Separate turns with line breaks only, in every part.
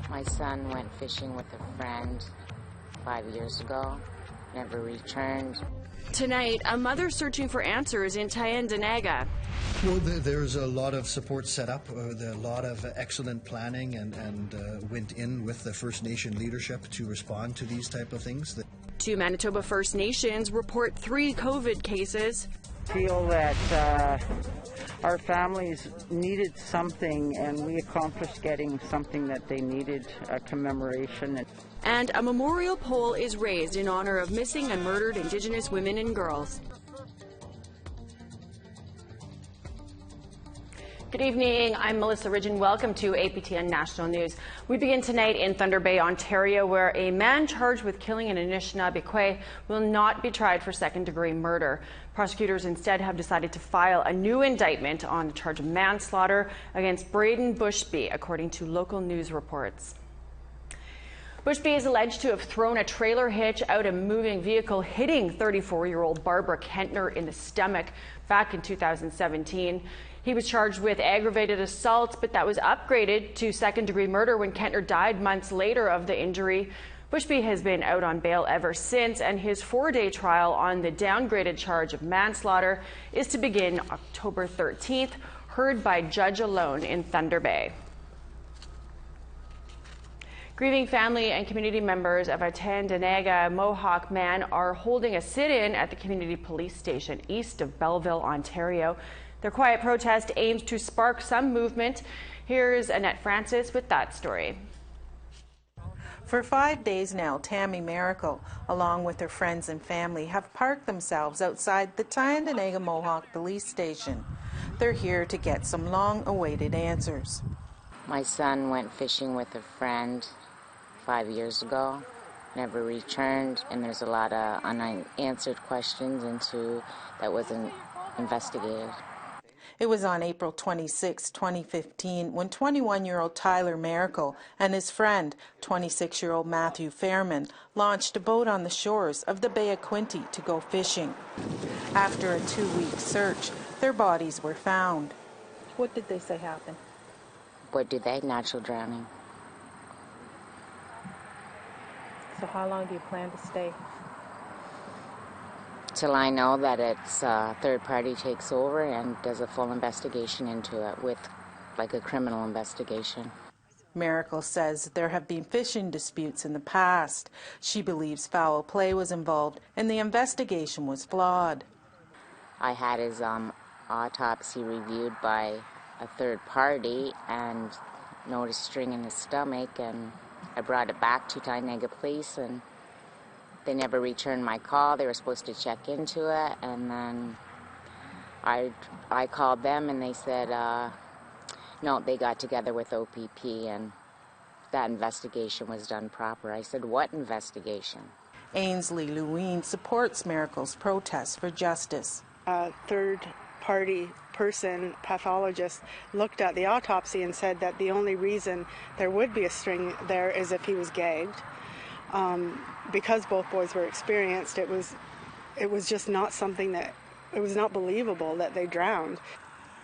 My son went fishing with a friend 5 years ago, never returned.
Tonight, a mother searching for answers in Tyendinaga.
Well, there's a lot of support set up, a lot of excellent planning and went in with the First Nation leadership to respond to these type of things.
Two Manitoba First Nations report 3 COVID cases.
Feel that our families needed something, and we accomplished getting something that they needed, a commemoration.
And a memorial pole is raised in honor of missing and murdered Indigenous women and girls. Good evening, I'm Melissa Ridge and welcome to APTN National News. We begin tonight in Thunder Bay, Ontario, where a man charged with killing an Anishinaabe will not be tried for second-degree murder. Prosecutors instead have decided to file a new indictment on the charge of manslaughter against Braden Bushby, according to local news reports. Bushby is alleged to have thrown a trailer hitch out a moving vehicle, hitting 34-year-old Barbara Kentner in the stomach back in 2017. He was charged with aggravated assault, but that was upgraded to second-degree murder when Kentner died months later of the injury. Bushby has been out on bail ever since, and his 4-day trial on the downgraded charge of manslaughter is to begin October 13th, heard by judge alone in Thunder Bay. Grieving family and community members of a Tyendinaga Mohawk man are holding a sit-in at the community police station east of Belleville, Ontario. Their quiet protest aims to spark some movement. Here's Annette Francis with that story.
For 5 days now, Tammy Miracle, along with her friends and family, have parked themselves outside the Tyendinaga Mohawk police station. They're here to get some long-awaited answers.
My son went fishing with a friend 5 years ago, never returned, and there's a lot of unanswered questions that wasn't investigated.
It was on April 26, 2015, when 21-year-old Tyler Miracle and his friend, 26-year-old Matthew Fairman, launched a boat on the shores of the Bay of Quinte to go fishing. After a 2-week search, their bodies were found. What did they say happened?
What do they? Natural drowning.
So how long do you plan to stay?
Till I know that it's third party takes over and does a full investigation into it, with like a criminal investigation.
Miracle says there have been fishing disputes in the past. She believes foul play was involved and the investigation was flawed.
I had his autopsy reviewed by a third party and noticed string in his stomach, and I brought it back to Tyendinaga Police, and they never returned my call. They were supposed to check into it, and then I called them, and they said, no, they got together with OPP, and that investigation was done proper. I said, what investigation?
Ainsley Lewine supports Miracle's protest for justice.
A third-party person, pathologist, looked at the autopsy and said that the only reason there would be a string there is if he was gagged. Because both boys were experienced, it was just not something that, it was not believable that they drowned.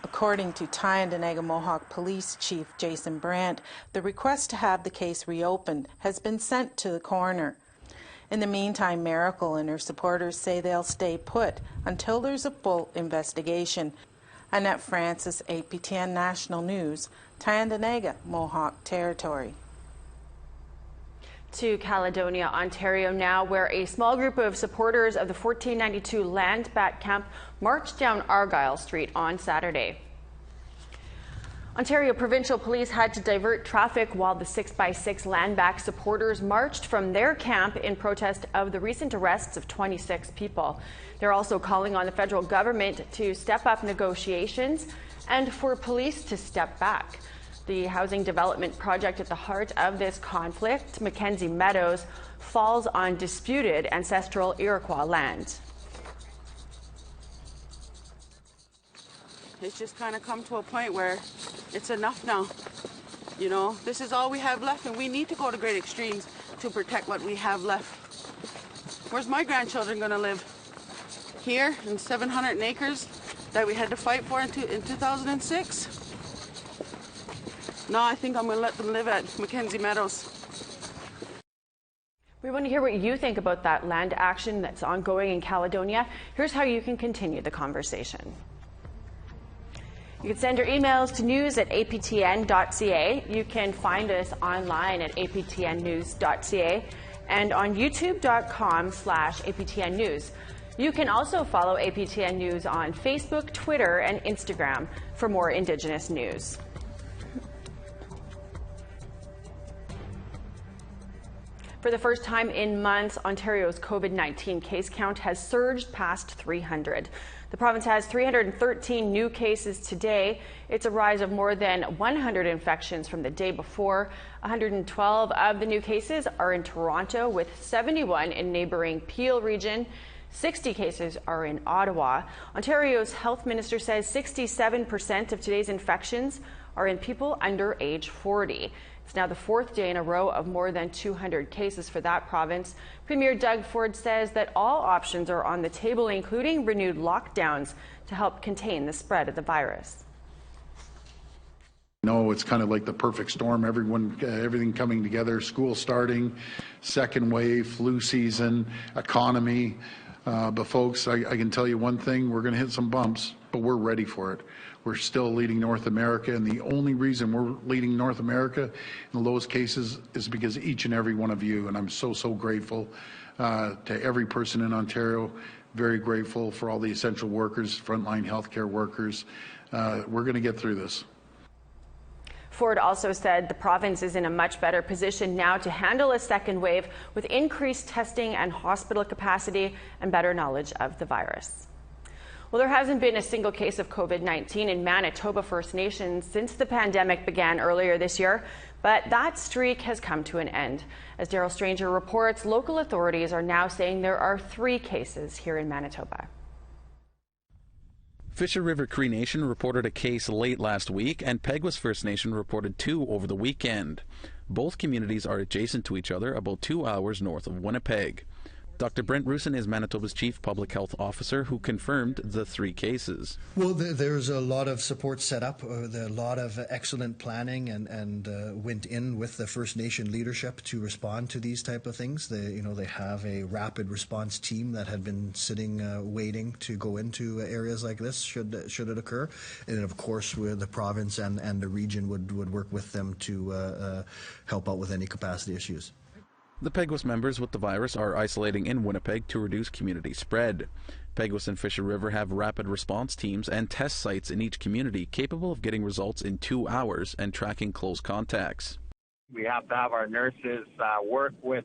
According to Tyendinaga Mohawk Police Chief Jason Brandt, the request to have the case reopened has been sent to the coroner. In the meantime, Miracle and her supporters say they'll stay put until there's a full investigation. Annette Francis, APTN National News, Tyendinaga Mohawk Territory.
To Caledonia, Ontario now, where a small group of supporters of the 1492 land back camp marched down Argyle Street on Saturday. Ontario Provincial Police had to divert traffic while the 6x6 land back supporters marched from their camp in protest of the recent arrests of 26 people. They're also calling on the federal government to step up negotiations and for police to step back. The housing development project at the heart of this conflict, Mackenzie Meadows, falls on disputed ancestral Iroquois land.
It's just kind of come to a point where it's enough now. You know, this is all we have left, and we need to go to great extremes to protect what we have left. Where's my grandchildren going to live? Here in 700 acres that we had to fight for in 2006? No, I think I'm going to let them live at Mackenzie Meadows.
We want to hear what you think about that land action that's ongoing in Caledonia. Here's how you can continue the conversation. You can send your emails to news@aptn.ca. You can find us online at aptnnews.ca and on youtube.com/APTN News. You can also follow APTN News on Facebook, Twitter, and Instagram for more Indigenous news. For the first time in months, Ontario's COVID-19 case count has surged past 300. The province has 313 new cases today. It's a rise of more than 100 infections from the day before. 112 of the new cases are in Toronto, with 71 in neighbouring Peel region. 60 cases are in Ottawa. Ontario's health minister says 67% of today's infections are in people under age 40. It's now the fourth day in a row of more than 200 cases for that province. Premier Doug Ford says that all options are on the table, including renewed lockdowns to help contain the spread of the virus.
No, it's kind of like the perfect storm. Everything coming together, school starting, second wave, flu season, economy. But folks, I can tell you one thing, we're going to hit some bumps, but we're ready for it. We're still leading North America, and the only reason we're leading North America in the lowest cases is because each and every one of you, and I'm so grateful to every person in Ontario, very grateful for all the essential workers, frontline healthcare workers. We're going to get through this.
Ford also said the province is in a much better position now to handle a second wave with increased testing and hospital capacity and better knowledge of the virus. Well, there hasn't been a single case of COVID-19 in Manitoba First Nations since the pandemic began earlier this year, but that streak has come to an end. As Daryl Stranger reports, local authorities are now saying there are 3 cases here in Manitoba.
Fisher River Cree Nation reported a case late last week, and Peguis First Nation reported 2 over the weekend. Both communities are adjacent to each other, about 2 hours north of Winnipeg. Dr. Brent Rusin is Manitoba's Chief Public Health Officer, who confirmed the 3 cases.
Well, there's a lot of support set up, a lot of excellent planning and went in with the First Nation leadership to respond to these type of things. They have a rapid response team that had been sitting waiting to go into areas like this should it occur. And of course, the province and the region would work with them to help out with any capacity issues.
The Peguis members with the virus are isolating in Winnipeg to reduce community spread. Peguis and Fisher River have rapid response teams and test sites in each community capable of getting results in 2 hours and tracking close contacts.
We have to have our nurses work with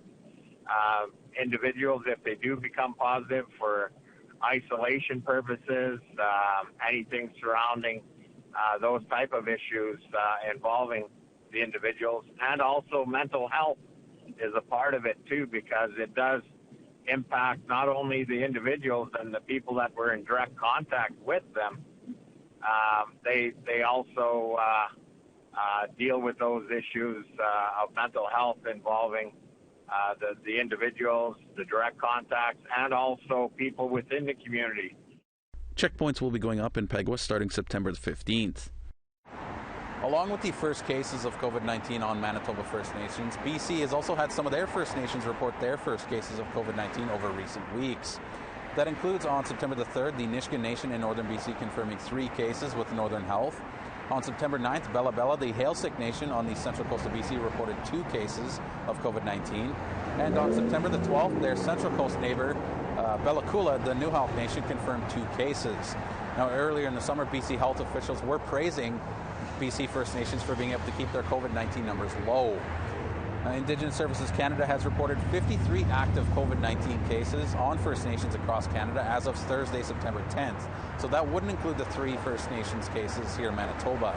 individuals if they do become positive for isolation purposes, anything surrounding those type of issues involving the individuals, and also mental health is a part of it too, because it does impact not only the individuals and the people that were in direct contact with them, they also deal with those issues of mental health involving the individuals, the direct contacts, and also people within the community.
Checkpoints will be going up in Peguis starting September the 15th. Along with the first cases of COVID-19 on Manitoba First Nations, BC has also had some of their First Nations report their first cases of COVID-19 over recent weeks. That includes on September the 3rd, the Nisga'a Nation in northern BC confirming 3 cases with Northern Health. On September 9th, Bella Bella, the Hailsick Nation on the central coast of BC, reported 2 cases of COVID-19. And on September the 12th, their central coast neighbor, Bella Coola, the Newhalk Nation, confirmed 2 cases. Now, earlier in the summer, BC health officials were praising BC First Nations for being able to keep their COVID-19 numbers low. Indigenous Services Canada has reported 53 active COVID-19 cases on First Nations across Canada as of Thursday, September 10th. So that wouldn't include the 3 First Nations cases here in Manitoba.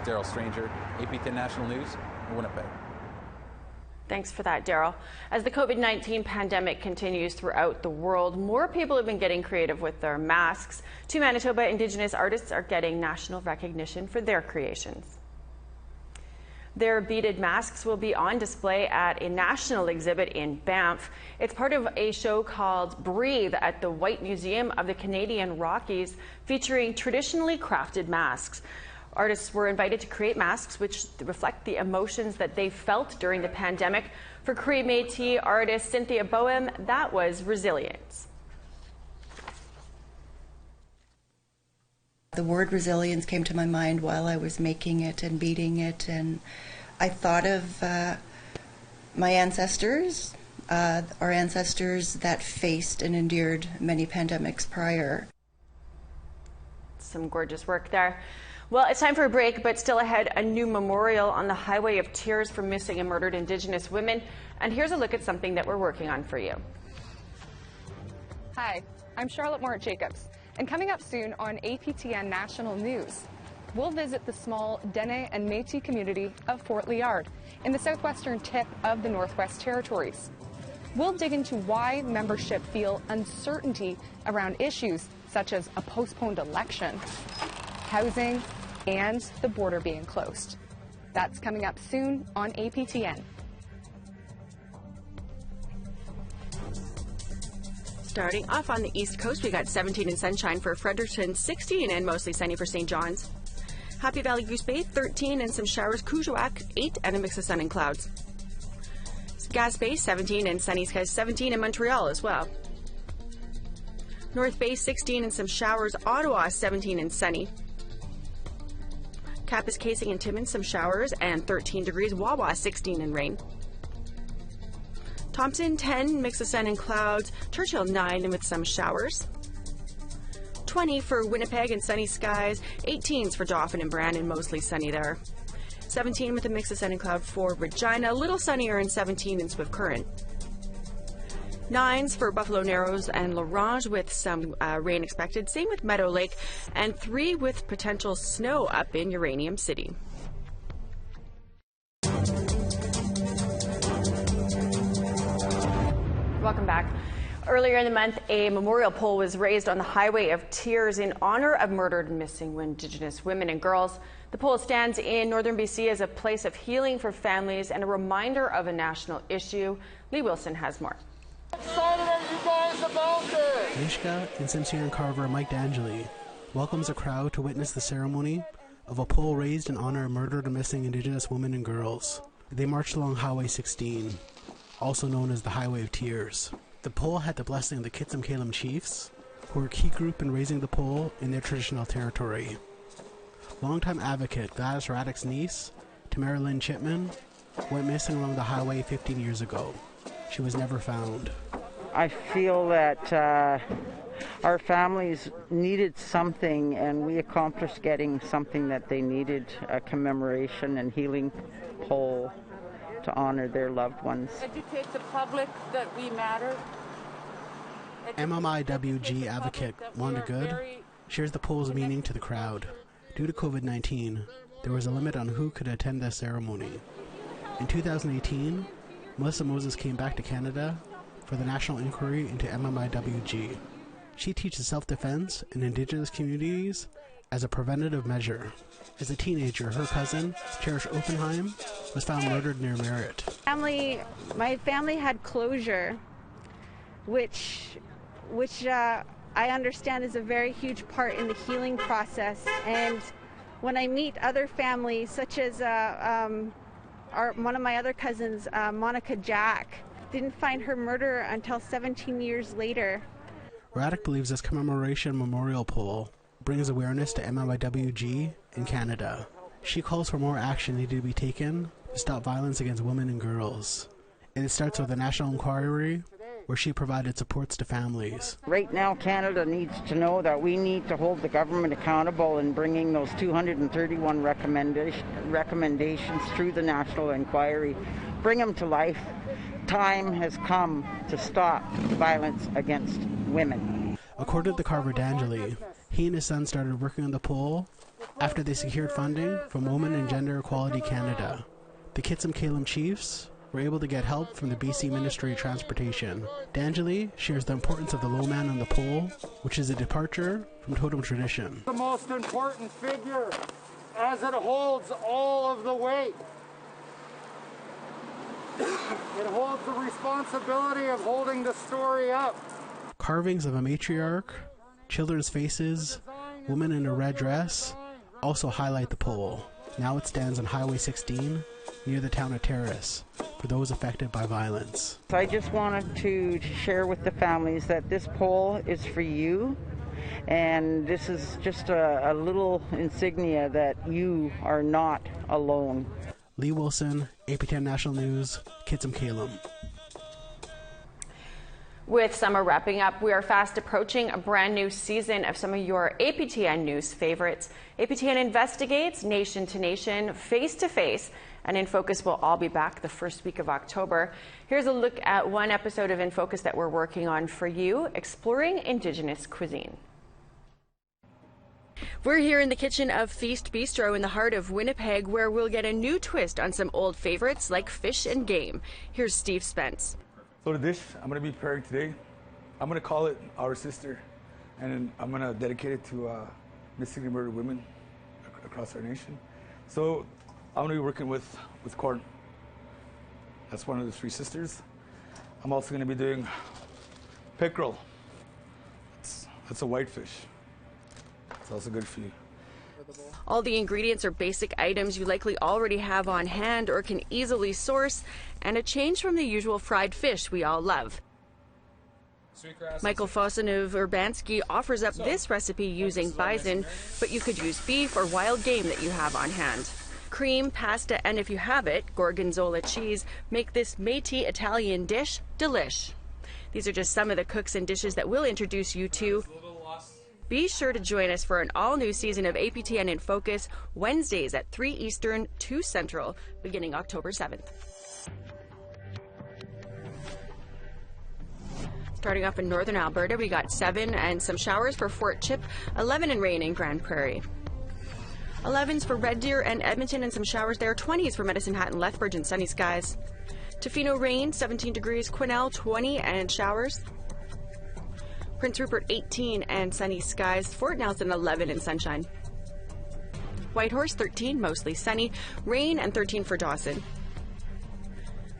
Daryl Stranger, APTN National News, Winnipeg.
Thanks for that, Daryl. As the COVID-19 pandemic continues throughout the world, more people have been getting creative with their masks. 2 Manitoba Indigenous artists are getting national recognition for their creations. Their beaded masks will be on display at a national exhibit in Banff. It's part of a show called Breathe at the White Museum of the Canadian Rockies, featuring traditionally crafted masks. Artists were invited to create masks which reflect the emotions that they felt during the pandemic. For Cree Métis artist Cynthia Boehm, that was resilience.
The word resilience came to my mind while I was making it and beating it, and I thought of my ancestors, our ancestors that faced and endured many pandemics prior.
Some gorgeous work there. Well, it's time for a break, but still ahead, a new memorial on the Highway of Tears for missing and murdered Indigenous women. And here's a look at something that we're working on for you.
Hi, I'm Charlotte Morit-Jacobs. And coming up soon on APTN National News, we'll visit the small Dene and Métis community of Fort Liard in the southwestern tip of the Northwest Territories. We'll dig into why membership feel uncertainty around issues such as a postponed election, housing, and the border being closed. That's coming up soon on APTN.
Starting off on the East Coast, we got 17 and sunshine for Fredericton, 16 and mostly sunny for St. John's. Happy Valley Goose Bay, 13 and some showers. Kuujjuaq, 8 and a mix of sun and clouds. Gaspé, 17 and sunny skies, 17 in Montreal as well. North Bay, 16 and some showers. Ottawa, 17 and sunny. Kapuskasing and Timmins, some showers and 13 degrees. Wawa, 16 and rain. Thompson, 10, mix of sun and clouds. Churchill, 9 and with some showers. 20 for Winnipeg and sunny skies. 18s for Dauphin and Brandon, mostly sunny there. 17 with a mix of sun and cloud for Regina, a little sunnier, and 17 in Swift Current. 9s for Buffalo Narrows and La Ronge with some rain expected. Same with Meadow Lake. And 3 with potential snow up in Uranium City. Welcome back. Earlier in the month, a memorial pole was raised on the Highway of Tears in honor of murdered and missing Indigenous women and girls. The pole stands in northern BC as a place of healing for families and a reminder of a national issue. Lee Wilson has more.
Excited are you guys about this? Mishka and Cynthia Carver Mike D'Angeli welcomes a crowd to witness the ceremony of a pole raised in honor of murdered and missing Indigenous women and girls. They marched along Highway 16, also known as the Highway of Tears. The pole had the blessing of the Kitsum-Kalem chiefs, who were a key group in raising the pole in their traditional territory. Longtime advocate Gladys Raddick's niece, Tamara Lynn Chipman, went missing along the highway 15 years ago. She was never found.
I feel that our families needed something, and we accomplished getting something that they needed, a commemoration and healing pole to honor their loved ones.
Educate the public that we matter.
MMIWG advocate Wanda Good shares the pole's meaning to the crowd. Due to COVID-19, there was a limit on who could attend the ceremony. In 2018, Melissa Moses came back to Canada for the National Inquiry into MMIWG. She teaches self-defense in Indigenous communities as a preventative measure. As a teenager, her cousin, Cherish Oppenheim, was found murdered near Merritt.
My family had closure, which I understand is a very huge part in the healing process. And when I meet other families, such as one of my other cousins, Monica Jack, didn't find her murderer until 17 years later.
Raddick believes this commemoration memorial pole brings awareness to MMIWG in Canada. She calls for more action needed to be taken to stop violence against women and girls. And it starts with a national inquiry where she provided supports to families.
Right now, Canada needs to know that we need to hold the government accountable in bringing those 231 recommendations through the national inquiry. Bring them to life. Time has come to stop violence against women.
According to Carver D'Angeli, he and his son started working on the pole after they secured funding from Women and Gender Equality Canada. The Kitsum-Kalem chiefs were able to get help from the BC Ministry of Transportation. D'Angeli shares the importance of the low man on the pole, which is a departure from totem tradition. The most important figure, as it holds all of the weight. It holds the responsibility of holding the story up. Carvings of a matriarch, children's faces, women in a red dress, also highlight the pole. Now it stands on Highway 16 near the town of Terrace for those affected by violence.
I just wanted to share with the families that this pole is for you, and this is just a little insignia that you are not alone.
Lee Wilson, APTN National News, Kitsim-Kalem.
With summer wrapping up, we are fast approaching a brand new season of some of your APTN News favorites. APTN Investigates, Nation to Nation, Face to Face, and In Focus will all be back the first week of October. Here's a look at one episode of In Focus that we're working on for you, exploring Indigenous cuisine. We're here in the kitchen of Feast Bistro in the heart of Winnipeg, where we'll get a new twist on some old favorites like fish and game. Here's Steve Spence.
So the dish I'm going to be preparing today, I'm going to call it Our Sister, and I'm going to dedicate it to missing and murdered women across our nation. So I'm going to be working with corn. That's one of the three sisters. I'm also going to be doing pickerel. That's a whitefish. It's also good for you.
All the ingredients are basic items you likely already have on hand or can easily source, and a change from the usual fried fish we all love. Michael Fossen of Urbanski offers up this recipe using bison, but you could use beef or wild game that you have on hand. Cream, pasta, and if you have it, gorgonzola cheese make this Métis Italian dish delish. These are just some of the cooks and dishes that we'll introduce you to. Be sure to join us for an all-new season of APTN in Focus, Wednesdays at 3 Eastern, 2 Central, beginning October 7th. Starting off in northern Alberta, we got 7 and some showers for Fort Chip, 11 and rain in Grand Prairie. 11s for Red Deer and Edmonton and some showers there, 20s for Medicine Hat and Lethbridge and sunny skies. Tofino rain, 17 degrees, Quesnel 20 and showers. Prince Rupert 18 and sunny skies, Fort Nelson 11 and sunshine. Whitehorse 13, mostly sunny, rain and 13 for Dawson.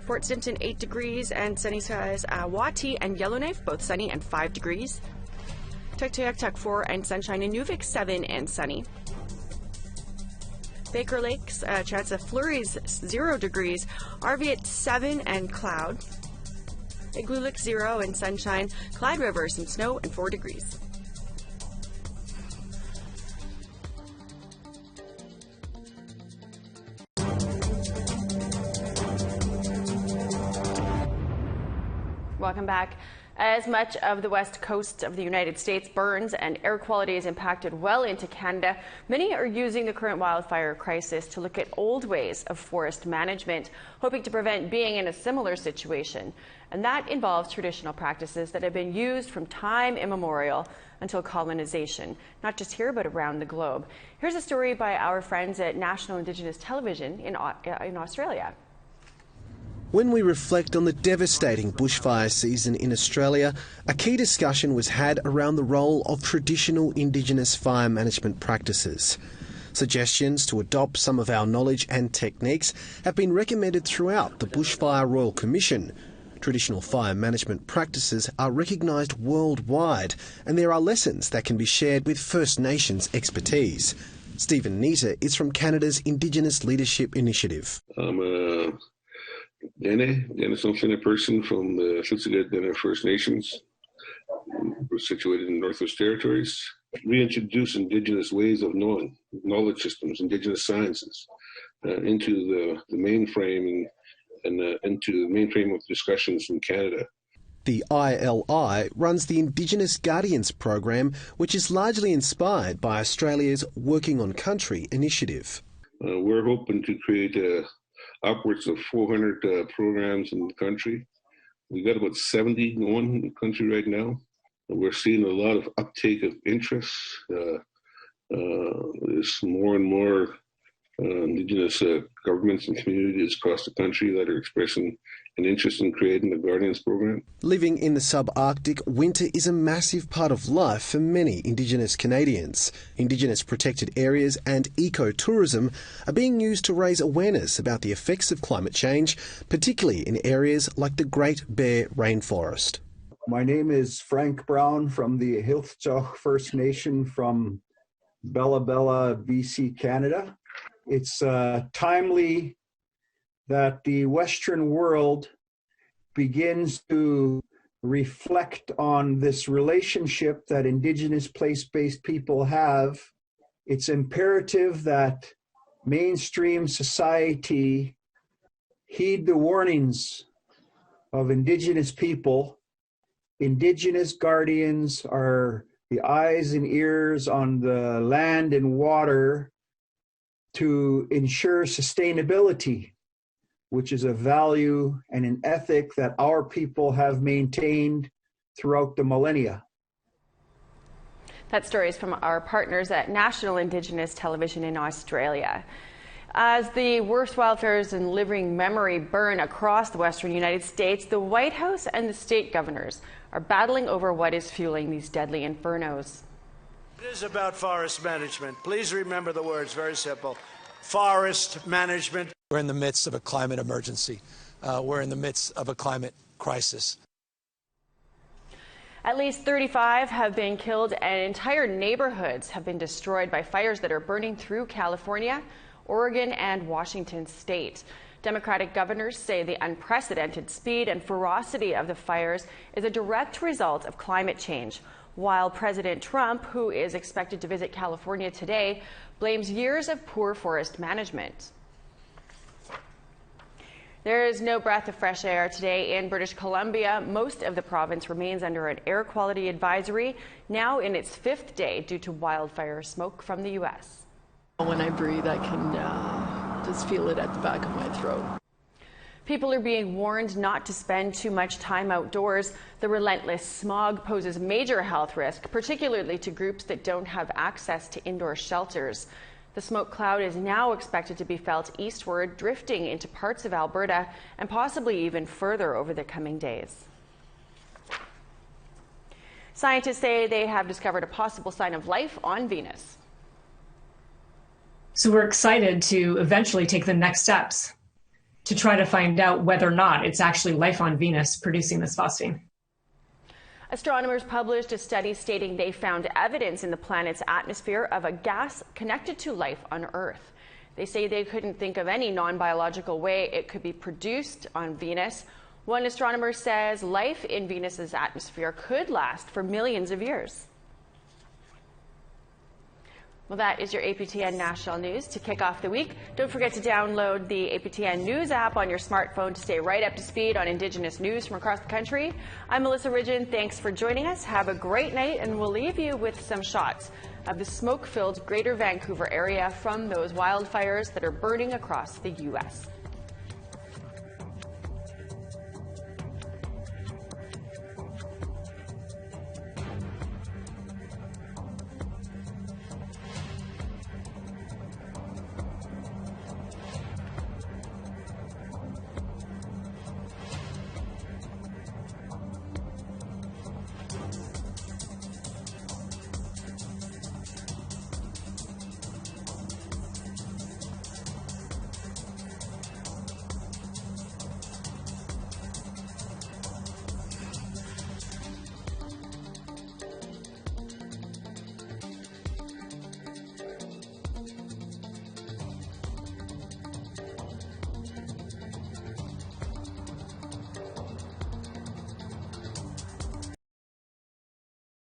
Fort Simpson 8 degrees and sunny skies, Wati and Yellowknife both sunny and 5 degrees. Tuktoyaktuk 4 and sunshine, Inuvik 7 and sunny. Baker Lakes, chance of flurries 0 degrees, Arviat 7 and cloud. Igloolik 0 and sunshine, Clyde River some snow and 4 degrees. Welcome back. As much of the west coast of the United States burns and air quality is impacted well into Canada, many are using the current wildfire crisis to look at old ways of forest management, hoping to prevent being in a similar situation. And that involves traditional practices that have been used from time immemorial until colonization, not just here but around the globe. Here's a story by our friends at National Indigenous Television in Australia.
When we reflect on the devastating bushfire season in Australia, a key discussion was had around the role of traditional Indigenous fire management practices. Suggestions to adopt some of our knowledge and techniques have been recommended throughout the Bushfire Royal Commission. Traditional fire management practices are recognised worldwide, and there are lessons that can be shared with First Nations expertise. Stephen Nita is from Canada's Indigenous Leadership Initiative.
Dene Songfina person from the Sitsigat Dene First Nations. We're situated in the Northwest Territories. Reintroduce Indigenous ways of knowing, knowledge systems, Indigenous sciences into the mainframe and into the mainframe of discussions in Canada.
The ILI runs the Indigenous Guardians program, which is largely inspired by Australia's Working on Country initiative.
We're hoping to create upwards of 400 programs in the country. We've got about 70 going in the country right now. We're seeing a lot of uptake of interest. There's more and more Indigenous governments and communities across the country that are expressing an interest in creating the Guardians program.
Living in the subarctic, winter is a massive part of life for many Indigenous Canadians. Indigenous protected areas and ecotourism are being used to raise awareness about the effects of climate change, particularly in areas like the Great Bear Rainforest.
My name is Frank Brown from the Hilftjoch First Nation from Bella Bella, BC, Canada. It's timely that the Western world begins to reflect on this relationship that Indigenous place-based people have. It's imperative that mainstream society heed the warnings of Indigenous people. Indigenous guardians are the eyes and ears on the land and water to ensure sustainability, which is a value and an ethic that our people have maintained throughout the millennia.
That story is from our partners at National Indigenous Television in Australia. As the worst wildfires in living memory burn across the western United States, the White House and the state governors are battling over what is fueling these deadly infernos.
It is about forest management. Please remember the words, very simple. Forest management.
We're in the midst of a climate emergency. We're in the midst of a climate crisis.
At least 35 have been killed and entire neighborhoods have been destroyed by fires that are burning through California, Oregon, and Washington state. Democratic governors say the unprecedented speed and ferocity of the fires is a direct result of climate change, while President Trump, who is expected to visit California today, blames years of poor forest management. There is no breath of fresh air today in British Columbia. Most of the province remains under an air quality advisory, now in its 5th day due to wildfire smoke from the U.S.
When I breathe, I can just feel it at the back of my throat.
People are being warned not to spend too much time outdoors. The relentless smog poses major health risk, particularly to groups that don't have access to indoor shelters. The smoke cloud is now expected to be felt eastward, drifting into parts of Alberta and possibly even further over the coming days. Scientists say they have discovered a possible sign of life on Venus.
So we're excited to eventually take the next steps to try to find out whether or not it's actually life on Venus producing this phosphine.
Astronomers published a study stating they found evidence in the planet's atmosphere of a gas connected to life on Earth. They say they couldn't think of any non-biological way it could be produced on Venus. One astronomer says life in Venus's atmosphere could last for millions of years. Well, that is your APTN National News to kick off the week. Don't forget to download the APTN News app on your smartphone to stay right up to speed on Indigenous news from across the country. I'm Melissa Ridgen. Thanks for joining us. Have a great night, and we'll leave you with some shots of the smoke-filled Greater Vancouver area from those wildfires that are burning across the U.S.